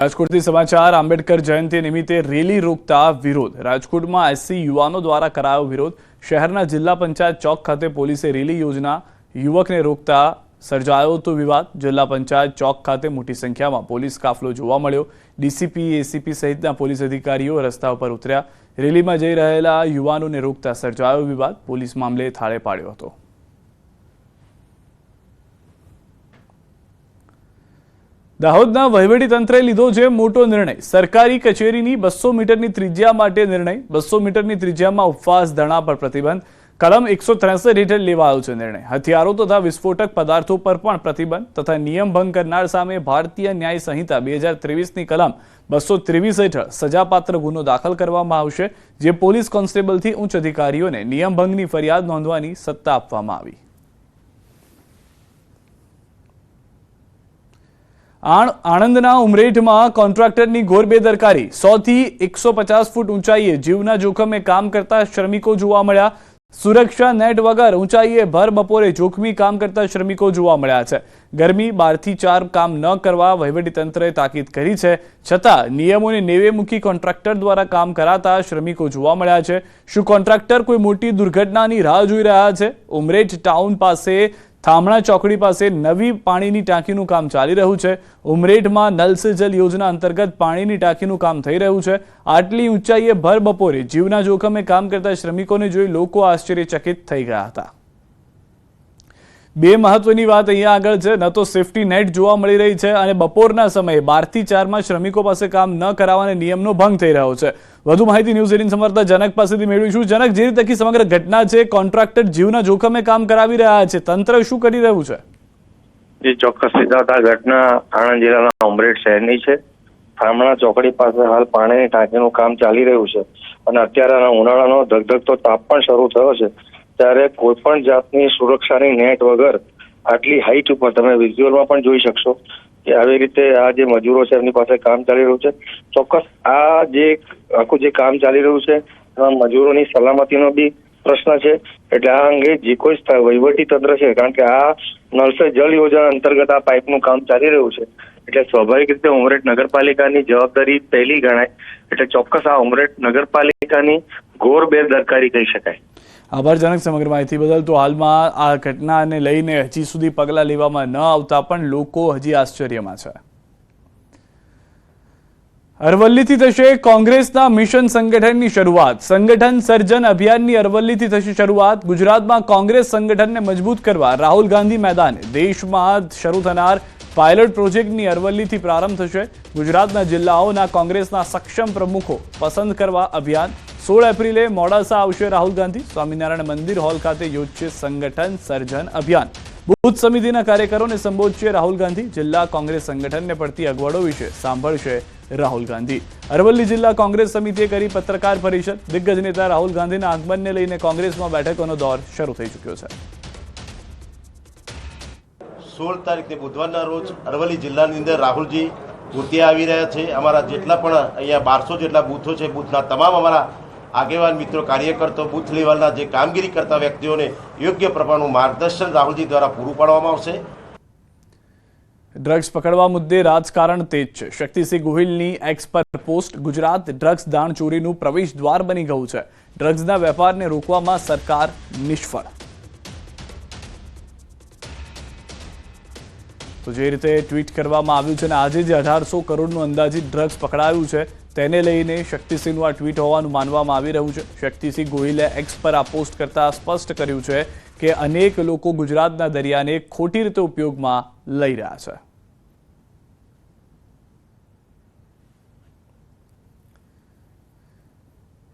રાજકોટથી સમાચાર આંબેડકર જયંતિ નિમિત્તે રેલી રોકતા વિરોધ। રાજકોટમાં એસસી યુવાનો દ્વારા કરાયો વિરોધ। શહેરના જિલ્લા પંચાયત ચોક ખાતે પોલીસે રેલી યોજના યુવકને રોકતા સર્જાયો હતો વિવાદ। જિલ્લા પંચાયત ચોક ખાતે મોટી સંખ્યામાં પોલીસ કાફલો જોવા મળ્યો। ડીસીપી, એસીપી સહિતના પોલીસ અધિકારીઓ રસ્તા ઉપર ઉતર્યા। રેલીમાં જઈ રહેલા યુવાનોને રોકતા સર્જાયો વિવાદ। પોલીસ મામલે થાળે પાડ્યો હતો। દાહોદના વહીવટીતંત્રે લીધો છે મોટો નિર્ણય। સરકારી કચેરીની 200 મીટરની ત્રિજ્યા માટે નિર્ણય। 200 મીટરની ત્રિજ્યામાં ઉપવાસ ધરણા પર પ્રતિબંધ। કલમ 163 હેઠળ લેવાયો છે નિર્ણય। હથિયારો તથા વિસ્ફોટક પદાર્થો પર પણ પ્રતિબંધ તથા નિયમ ભંગ કરનાર સામે ભારતીય ન્યાય સંહિતા 2023ની કલમ 223 હેઠળ સજાપાત્ર ગુનો દાખલ કરવામાં આવશે, જે પોલીસ કોન્સ્ટેબલથી ઉચ્ચ અધિકારીઓને નિયમ ભંગની ફરિયાદ નોંધવાની સત્તા આપવામાં આવી। આણંદના ઉમરેઠમાં કોન્ટ્રાક્ટરની ઘોર બેદરકારી। 100 થી 150 ફૂટ ઊંચાઈએ જીવના જોખમે કામ કરતા શ્રમિકો જોવા મળ્યા। સુરક્ષા નેટ વગર ઊંચાઈએ ભર બપોરે જોખમી કામ કરતા શ્રમિકો જોવા મળ્યા છે। ગરમી 12 થી 4 કામ ન કરવા વહીવટીતંત્રએ તાકીદ કરી છે, છતાં નિયમોને નેવે મૂકી કોન્ટ્રાક્ટર દ્વારા કામ કરાતા શ્રમિકો જોવા મળ્યા છે। શું કોન્ટ્રાક્ટર કોઈ મોટી દુર્ઘટનાની રાહ જોઈ રહ્યા છે? ઉમરેઠ ટાઉન પાસે થામણા ચોકડી પાસે નવી પાણીની ટાંકીનું કામ ચાલી રહ્યું છે। ઉમરેઠમાં નલ સે જલ યોજના અંતર્ગત પાણીની ટાંકીનું કામ થઈ રહ્યું છે। આટલી ઊંચાઈએ ભર બપોરે જીવના જોખમે કામ કરતા શ્રમિકોને જોઈ લોકો આશ્ચર્યચકિત થઈ ગયા હતા। બે મહત્વની વાત અહીંયા આગળ છે। ન તો સેફટી નેટ જોવા મળી રહી છે અને બપોરના સમયે 12 થી 4માં શ્રમિકો પાસે કામ ન કરાવવાને નિયમનો ભંગ થઈ રહ્યો છે। વધુ માહિતી ન્યૂઝ 18 સંવાદદાતા જનક પાસેથી મેળવીશું। જનક, જે રીતે સમગ્ર ઘટના છે, કોન્ટ્રાક્ટર જીવના જોખમે કામ કરાવી રહ્યા છે, તંત્ર શું કરી રહ્યું છે? જે ચોક્કસ આ ઘટના આણંદ જિલ્લાના ઉમરેઠ શહેરની છે। થામણા ચોકડી પાસે હાલ પાણીની ટાંકીનું કામ ચાલી રહ્યું છે અને અત્યારે ઉનાળાનો ધગધગતો તાપ પણ શરૂ થયો છે, ત્યારે કોઈ પણ જાતની સુરક્ષાની નેટ વગર આટલી હાઈટ ઉપર તમે વિઝ્યુઅલમાં પણ જોઈ શકશો કે આવી રીતે આ જે મજૂરો છે એમની પાસે કામ ચાલી રહ્યું છે। ચોક્કસ આ જે આખું જે કામ ચાલી રહ્યું છે એમાં મજૂરોની સલામતીનો બી પ્રશ્ન છે, એટલે આ અંગે જે કોઈ વહીવટી તંત્ર છે, કારણ કે આ નલ સે જલ યોજના અંતર્ગત આ પાઇપનું કામ ચાલી રહ્યું છે, એટલે સ્વાભાવિક રીતે ઉમરેઠ નગરપાલિકાની જવાબદારી પહેલી ગણાય। એટલે ચોક્કસ આ ઉમરેઠ નગરપાલિકાની ઘોર બેદરકારી કહી શકાય। આભાર જનક સમગ્ર માહિતી બદલ। તો હાલમાં આ ઘટનાને લઈને હજી સુધી પગલાં લેવામાં ન આવતા પણ લોકો હજી આશ્ચર્યમાં છે। અરવલ્લીથી થશે કોંગ્રેસના મિશન સંગઠનની શરૂઆત। સંગઠન સર્જન અભિયાનની અરવલ્લીથી થશે શરૂઆત। ગુજરાતમાં કોંગ્રેસ સંગઠનને મજબૂત કરવા રાહુલ ગાંધી મેદાને। દેશમાં શરૂ થનાર પાયલોટ પ્રોજેક્ટની અરવલ્લીથી પ્રારંભ થશે। ગુજરાતના જિલ્લાઓના કોંગ્રેસના સક્ષમ પ્રમુખો પસંદ કરવા અભિયાન। 16 એપ્રિલે મોડાસા આવશે રાહુલ ગાંધી। સ્વામિનારાયણ મંદિર હોલ ખાતે યોજશે સંગઠન સર્જન અભિયાન। બૂથ સમિતિના કાર્યકરોને સંબોધશે રાહુલ ગાંધી। જિલ્લા કોંગ્રેસ સંગઠનને પડતી અગવડો વિશે સાંભળશે રાહુલ ગાંધી। અરવલ્લી જિલ્લા કોંગ્રેસ સમિતિએ કરી પત્રકાર પરિષદ। દિગ્ગજ નેતા રાહુલ ગાંધીના આગમનને લઈને કોંગ્રેસમાં બેઠકોનો દોર શરૂ થઈ ચૂક્યો છે। 16 તારીખે બુધવારના રોજ અરવલ્લી જિલ્લાની અંદર રાહુલજી પોતે આવી રહ્યા છે। અમારા જેટલા પણ અહીંયા 1200 જેટલા બૂથો છે, બૂથના તમામ અમારા આગેવાન મિત્રો, કાર્યકર્તાઓ, બૂથ લેવલના જે કામગીરી કરતા વ્યક્તિઓને યોગ્ય પ્રમાણનું માર્ગદર્શન રાહુલજી દ્વારા પૂરું પાડવામાં આવશે। ડ્રગ્સ પકડવા મુદ્દે રાજકારણ તેજ છે। શક્તિસિંહ ગોહિલની એક્સ પર પોસ્ટ। ગુજરાત ડ્રગ્સ દાણચોરીનું પ્રવેશ દ્વાર બની ગયું છે। ડ્રગ્સના વેપારને રોકવામાં સરકાર નિષ્ફળ। તો જે રીતે ટ્વીટ કરવામાં આવ્યું છે અને આજે જે 1800 કરોડનું અંદાજિત ડ્રગ્સ પકડાયું છે તેને લઈને શક્તિસિંહનું આ ટ્વીટ હોવાનું માનવામાં આવી રહ્યું છે। શક્તિસિંહ ગોહિલે એક્સ પર આ પોસ્ટ કરતા સ્પષ્ટ કર્યું છે કે અનેક લોકો ગુજરાતના દરિયાને ખોટી રીતે ઉપયોગમાં લઈ રહ્યા છે।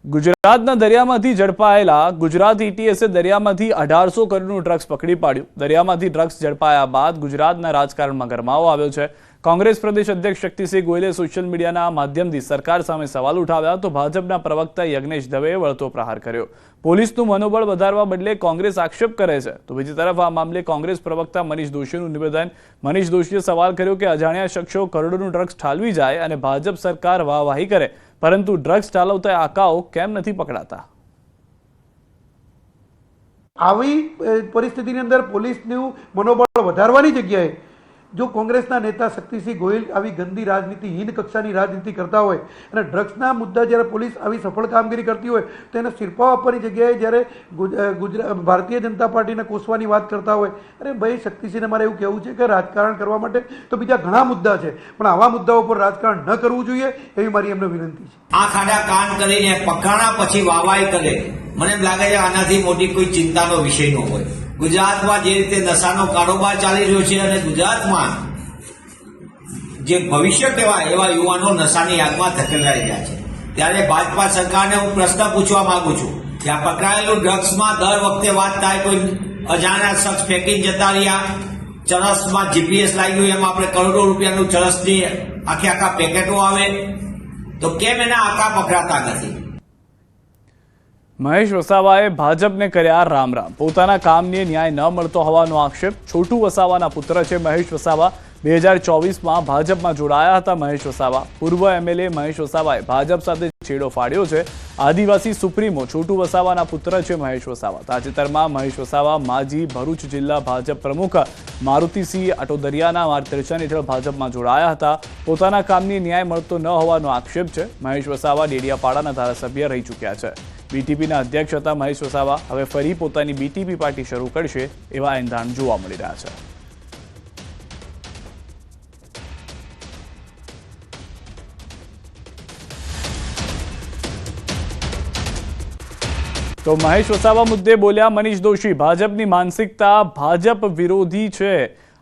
ગુજરાતના દરિયામાંથી ઝડપાયેલા ગુજરાત એટીએસે દરિયામાંથી 1800 કરોડનું ડ્રગ્સ પકડી પાડ્યું। દરિયામાંથી ડ્રગ્સ ઝડપાયા બાદ ગુજરાતના રાજકારણમાં ગરમાવો આવ્યો છે। કોંગ્રેસ પ્રદેશ અધ્યક્ષ શક્તિસિંહ ગોહિલે સોશિયલ મીડિયાના માધ્યમથી સરકાર સામે સવાલ ઉઠાવ્યા, તો ભાજપના પ્રવક્તા યજ્ઞેશ દવેએ વળતો પ્રહાર કર્યો। પોલીસનું મનોબળ વધારવા બદલે કોંગ્રેસ આક્ષેપ કરે છે, તો બીજી તરફ આ મામલે કોંગ્રેસ પ્રવક્તા મનીષ દોશીનું નિવેદન। મનીષ દોશીએ સવાલ કર્યો કે અજાણ્યા શખ્સો કરોડોનું ડ્રગ્સ ઠાલવી જાય અને ભાજપ સરકાર વાહવાહી કરે, પરંતુ ડ્રગ્સ ઠાલવતા આકાઓ કેમ નથી પકડાતા? આવી પરિસ્થિતિની અંદર પોલીસનું મનોબળ વધારવાની જગ્યાએ જો કોંગ્રેસના નેતા શક્તિસિંહ ગોહિલ આવી ગંદી રાજનીતિ, હીન કક્ષાની રાજનીતિ કરતા હોય અને ડ્રગ્સના મુદ્દા જ્યારે પોલીસ આવી સફળ કામગીરી કરતી હોય તો એને સિરપાવ આપવાની જગ્યાએ જ્યારે ભારતીય જનતા પાર્ટીને કોસવાની વાત કરતા હોય, અરે ભાઈ શક્તિસિંહને મારે એવું કહેવું છે કે રાજકારણ કરવા માટે તો બીજા ઘણા મુદ્દા છે, પણ આવા મુદ્દાઓ પર રાજકારણ ન કરવું જોઈએ એવી મારી એમને વિનંતી છે. આ ખાડા કાન કરીને પકડાણા પછી વાવાઈ કરે, મને એમ લાગે છે આનાથી મોટી કોઈ ચિંતાનો વિષય ન હોય. ગુજરાતમાં જે રીતે નશાનો કારોબાર ચાલી રહ્યો છે અને ગુજરાતમાં જે ભવિષ્ય કહેવાય એવા યુવાનો નશાની આગમાં ધકેલાઈ રહ્યા છે, ત્યારે ભાજપા સરકારને હું પ્રશ્ન પૂછવા માંગુ છું કે આ પકડાયેલું ડ્રગ્સમાં દર વખતે વાત થાય, કોઈ અજાણ્યા શખ્સ ફેંકી જતા રહ્યા, ચરસમાં જીપીએસ લાગ્યું, એમાં આપણે કરોડો રૂપિયાનું ચરસની આખા પેકેટો આવે, તો કેમ એના આંકડા પકડાતા નથી? મહેશ વસાવાએ ભાજપને કર્યા રામ રામ. પોતાના કામને ન્યાય ન મળતો હોવાનો આક્ષેપ. છોટુ વસાવાના પુત્ર છે મહેશ વસાવા. 2024માં ભાજપમાં જોડાયા હતા મહેશ વસાવા. પૂર્વ એમએલએ મહેશ વસાવાએ ભાજપ સાથે છેડો ફાડ્યો છે. આદિવાસી સુપ્રીમો છોટુ વસાવાના પુત્ર છે મહેશ વસાવા. તાજેતરમાં મહેશ વસાવા માજી ભરૂચ જિલ્લા ભાજપ પ્રમુખ મારુતિસિંહ અટોદરિયાના માર્ગદર્શન હેઠળ ભાજપમાં જોડાયા હતા. પોતાના કામની ન્યાય મળતો ન હોવાનો આક્ષેપ છે. મહેશ વસાવા ડેડિયાપાડાના ધારાસભ્ય રહી ચૂક્યા છે. બીટીપીના અધ્યક્ષ હતા મહેશ વસાવા. હવે ફરી પોતાની બીટીપી પાર્ટી શરૂ કરશે એવા એંધાણ જોવા મળી રહ્યા છે. તો મહેશ વસાવા મુદ્દે બોલ્યા મનીષ દોશી. ભાજપની માનસિકતા ભાજપ વિરોધી છે.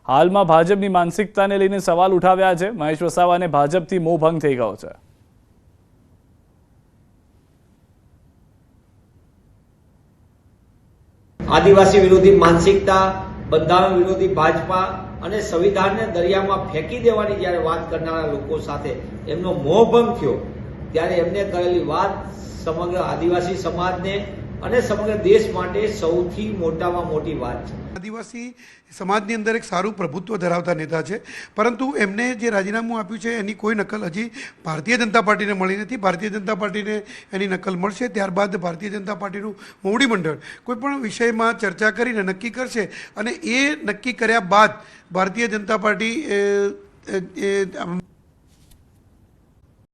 હાલમાં ભાજપની માનસિકતાને લઈને સવાલ ઉઠાવ્યા છે. મહેશ વસાવાને ભાજપથી મોહભંગ થઈ ગયો છે. આદિવાસી વિરોધી માનસિકતા, બંધારણ વિરોધી ભાજપા અને સંવિધાનને દરિયામાં ફેંકી દેવાની જ્યારે વાત કરનારા લોકો સાથે એમનો મોહભંગ થયો, ત્યારે એમને કરેલી વાત સમગ્ર આદિવાસી સમાજને અને સમગ્ર દેશ માટે સૌથી મોટામાં મોટી વાત છે. આદિવાસી સમાજની અંદર એક સારું પ્રભુત્વ ધરાવતા નેતા છે, પરંતુ એમને જે રાજીનામું આપ્યું છે એની કોઈ નકલ હજી ભારતીય જનતા પાર્ટીને મળી નથી. ભારતીય જનતા પાર્ટીને એની નકલ મળશે, ત્યારબાદ ભારતીય જનતા પાર્ટીનું મોવડી મંડળ કોઈ પણ વિષયમાં ચર્ચા કરીને નક્કી કરશે, અને એ નક્કી કર્યા બાદ ભારતીય જનતા પાર્ટી